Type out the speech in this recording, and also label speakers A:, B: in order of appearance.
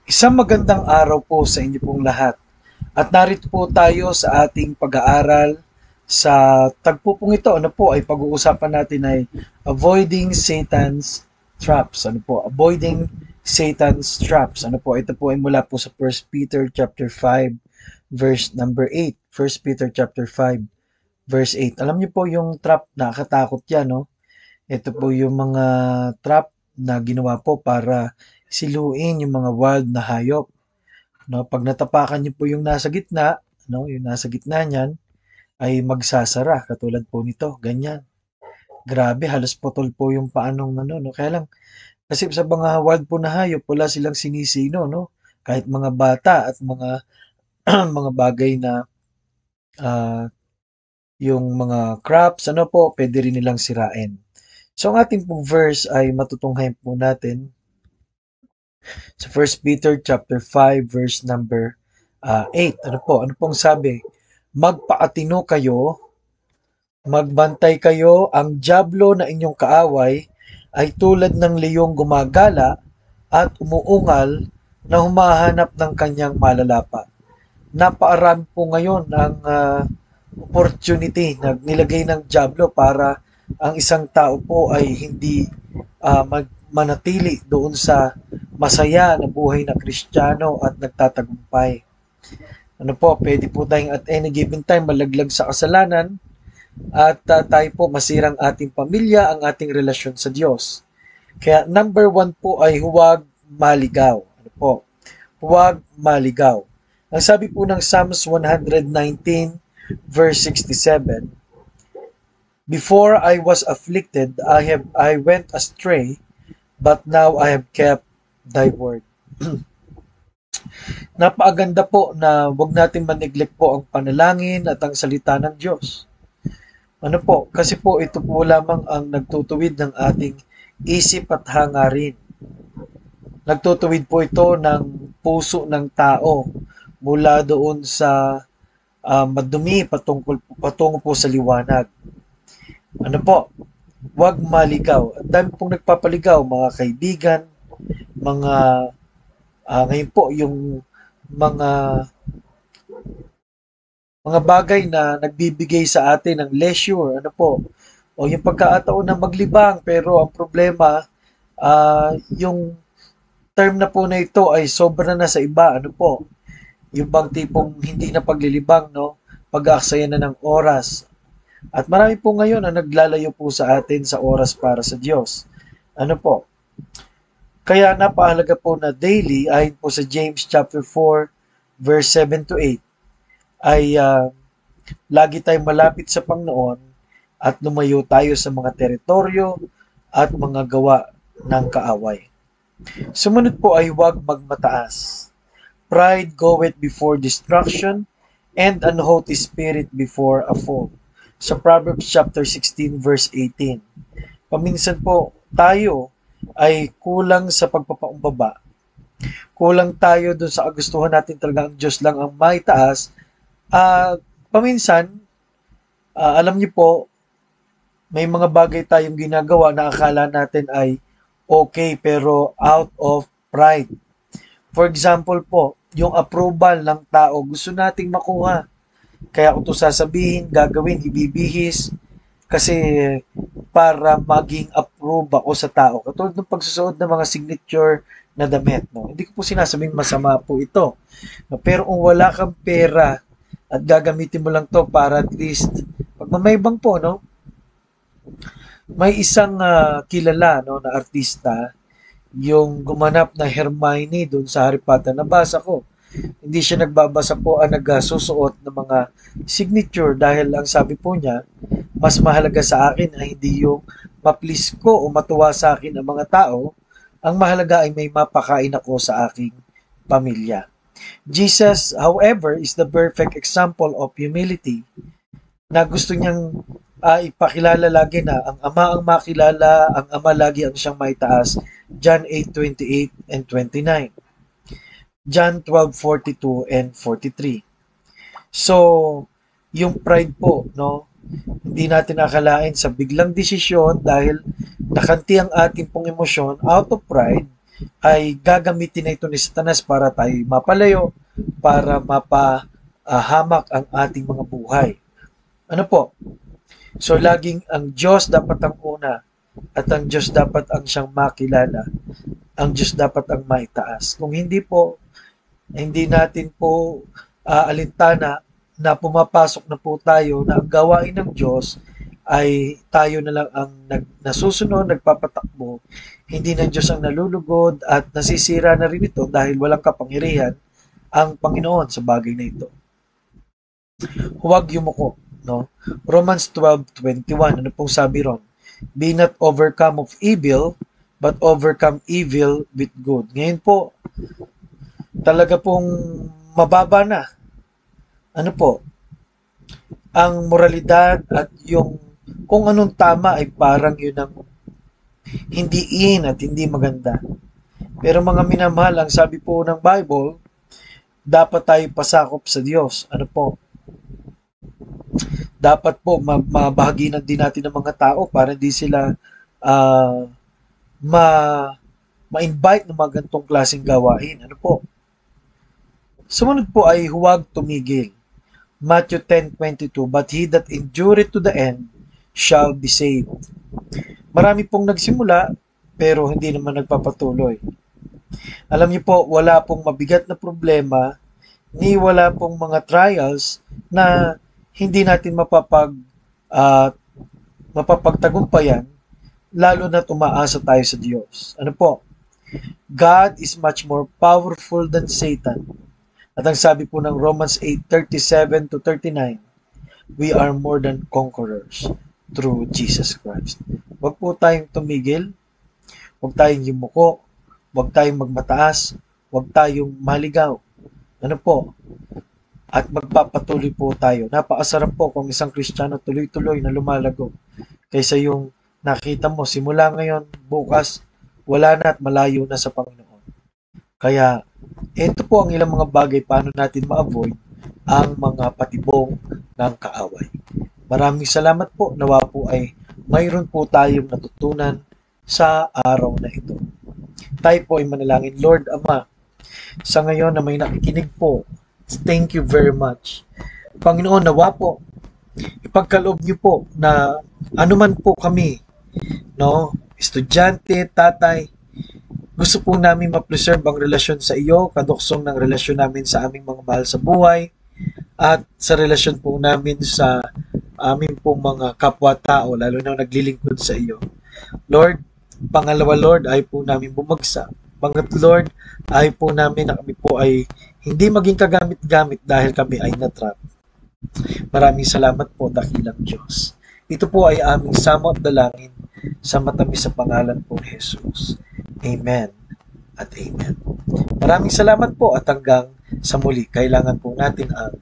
A: Isang magandang araw po sa inyo pong lahat. At narito po tayo sa ating pag-aaral sa tagpo pong ito. Ano po ay pag-uusapan natin ay avoiding Satan's traps. Ano po? Avoiding Satan's traps. Ano po? Ito po ay mula po sa First Peter chapter 5 verse number 8. First Peter chapter 5 verse 8. Alam niyo po yung trap, nakakatakot yan, no? Ito po yung mga trap na ginawa po para siluin yung mga wild na hayop. No, 'pag natapakan niyo po yung nasa gitna, no, yung nasa gitna niyan ay magsasara katulad po nito, ganyan. Grabe, halos putol po yung paanong ano, no. Kaya lang kasi sa mga wild po na hayop wala silang sinisino, no. Kahit mga bata at mga mga bagay na ah, yung mga crops, ano po, pwede rin nilang sirain. So ang ating pong verse ay matutunghayan po natin sa First Peter chapter 5 verse number 8. Ano po? Ano pong sabi? Magpaatino kayo, magbantay kayo, ang dyablo na inyong kaaway ay tulad ng leyong gumagala at umuungal na humahanap ng kanyang malalapa. Napaarami po ngayon ang opportunity na nilagay ng dyablo para ang isang tao po ay hindi manatili doon sa masaya na buhay na Kristiyano at nagtatagumpay. Ano po, pwede po tayong at any given time malaglag sa kasalanan at tayo po masirang ating pamilya, ang ating relasyon sa Diyos. Kaya number one po ay huwag maligaw. Ano po? Huwag maligaw. Ang sabi po ng Psalms 119 verse 67, before I was afflicted, I went astray, but now I have kept thy word. Napakaganda po na wag natin maneglect po ang panalangin at ang salita ng Diyos. Ano po? Kasi po ito po lamang ang nagtutuwid ng ating isip at hangarin. Nagtutuwid po ito ng puso ng tao mula doon sa madumi patungo po sa liwanag. Ano po? Huwag maligaw. Ang dami pong nagpapaligaw, mga kaibigan, mga ngayon po yung mga mga bagay na nagbibigay sa atin ng leisure, ano po, o yung pagkakataon na maglibang, pero ang problema, yung term na po na ito ay sobra na sa iba, ano po, yung bang tipong hindi na paglilibang, no, pag-aaksaya na ng oras. At marami po ngayon na naglalayo po sa atin sa oras para sa Diyos. Ano po, kaya napahalaga po na daily, ayon po sa James chapter 4, verse 7 to 8, ay lagi tayong malapit sa Panginoon at lumayo tayo sa mga teritoryo at mga gawa ng kaaway. Sumunod po ay huwag magmataas. Pride goeth before destruction, and an haughty spirit before a fall. Sa Proverbs chapter 16 verse 18. Paminsan po tayo ay kulang sa pagpapaumbaba. Kulang tayo dun sa kagustuhan natin talaga ang Diyos lang ang maitaas. Paminsan, alam niyo po, may mga bagay tayong ginagawa na akala natin ay okay pero out of pride. For example po, yung approval ng tao, gusto nating makuha. Kaya kung ito sasabihin, gagawin, ibibihis, kasi para maging approve ako sa tao. Katulad ng pagsusuot ng mga signature na damit. No? Hindi ko po sinasabing masama po ito. No? Pero kung wala kang pera at gagamitin mo lang to para at least, pagmamaybang po, no? May isang kilala no, na artista, yung gumanap na Hermione doon sa Harry Potter. Nabasa ko. Hindi siya nagbabasa po ang nagsusuot ng mga signature dahil ang sabi po niya, mas mahalaga sa akin ay hindi yung ma-please ko o matuwa sa akin ang mga tao. Ang mahalaga ay may mapakain ako sa aking pamilya. Jesus, however, is the perfect example of humility na gusto niyang ipakilala lagi na ang Ama ang makilala, ang Ama lagi ang siyang maitaas. John 8:28 and 29. John 12:42 and 43. So, yung pride po, no? Hindi natin akalain sa biglang desisyon dahil nakanti ang ating pong emosyon out of pride, ay gagamitin na ito ni Satanas para tayo mapalayo, para mapahamak ang ating mga buhay. Ano po? So, laging ang Diyos dapat ang una at ang Diyos dapat ang siyang makilala. Ang Diyos dapat ang maitaas. Kung hindi po, hindi natin po alintana na pumapasok na po tayo na ang gawain ng Diyos ay tayo na lang ang nasusunod, nagpapatakbo. Hindi ng Diyos ang nalulugod at nasisira na rin ito dahil walang kapangyarihan ang Panginoon sa bagay na ito. Huwag yumuko, no? Romans 12:21, ano pong sabi ron? Be not overcome of evil, but overcome evil with good. Ngayon po, talaga pong mababa na. Ano po? Ang moralidad at yung kung anong tama ay parang yun ang hindi in at hindi maganda. Pero mga minamahal, ang sabi po ng Bible, dapat tayo pasakop sa Diyos. Ano po? Dapat po mabahaginan din natin ng mga tao para hindi sila uh, ma ma-invite ng mga ganitong klaseng gawain. Ano po? Sumunod po ay huwag tumigil. Matthew 10:22, but he that endureth to the end shall be saved. Marami pong nagsimula, pero hindi naman nagpapatuloy. Alam niyo po, wala pong mabigat na problema, ni wala pong mga trials na hindi natin uh, mapapagtagumpayan, lalo na umaasa tayo sa Diyos. Ano po? God is much more powerful than Satan. At ang sabi po ng Romans 8:37-39, we are more than conquerors through Jesus Christ. Huwag po tayong tumigil, huwag tayong yumuko, huwag tayong magmataas, huwag tayong maligaw. Ano po? At magpapatuloy po tayo. Napakasarap po kung isang Kristiyano tuloy-tuloy na lumalago kaysa yung nakita mo simula ngayon, bukas, wala na at malayo na sa Panginoon. Kaya, ito po ang ilang mga bagay paano natin ma-avoid ang mga patibong ng kaaway. Maraming salamat po. Nawa po ay mayroon po tayong natutunan sa araw na ito. Tayo po ay manalangin. Lord Ama, sa ngayon na may nakikinig po, thank you very much. Panginoon, nawa po, ipagkaloob niyo po na anuman po kami, no, estudyante, tatay, gusto po namin ma-preserve ang relasyon sa iyo, kaduksong ng relasyon namin sa aming mga mahal sa buhay, at sa relasyon po namin sa aming pong mga kapwa-tao, lalo na naglilingkod sa iyo. Lord, pangalawa Lord, ay po namin bumagsak. Pangat Lord, ay po namin na kami po ay hindi maging kagamit-gamit dahil kami ay natrap. Maraming salamat po, dakilang Diyos. Ito po ay aming samo at dalangin sa matamis sa pangalan po ni Jesus. Amen at amen. Maraming salamat po at hanggang sa muli. Kailangan po natin ang